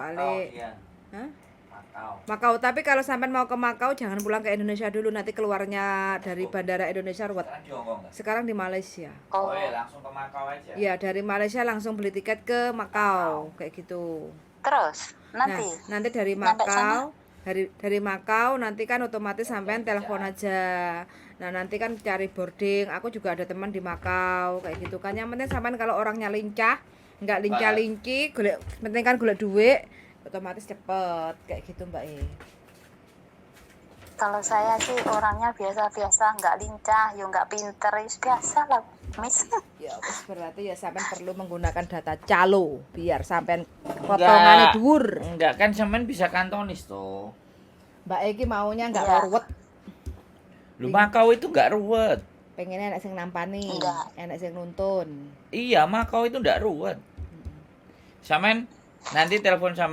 soalnya Iya. Hah? Makau. Makau, tapi kalau sampai mau ke Makau jangan pulang ke Indonesia dulu, nanti keluarnya dari bandara Indonesia ruwet. Sekarang di Hongkong nggak? Sekarang di Malaysia. Oh iya, langsung ke Makau aja. Ya, dari Malaysia langsung beli tiket ke Makau, kayak gitu. Terus nanti Nanti dari nyampe Makau, dari Makau nanti kan otomatis sampean telepon aja. Nah, nanti kan cari boarding. Aku juga ada teman di Makau, kayak gitu kan. Yang penting sampean kalau orangnya lincah, nggak lincah-linci, golek penting kan golek duit, otomatis cepet kayak gitu, Mbak E. kalau saya sih orangnya biasa-biasa, nggak lincah, yo nggak pinter, biasa lah, Miss. Ya, wis berarti ya sampean perlu menggunakan data calo biar sampean potongannya dhuwur. Enggak kan sampean bisa kantonis tuh. Mbak E iki maunya nggak Iya. ruwet. Lu Makau itu enggak ruwet. Pengennya enak sing nampani, Enggak. enak sing nuntun. Iya, Makau itu enggak ruwet. Sampean nanti telepon sama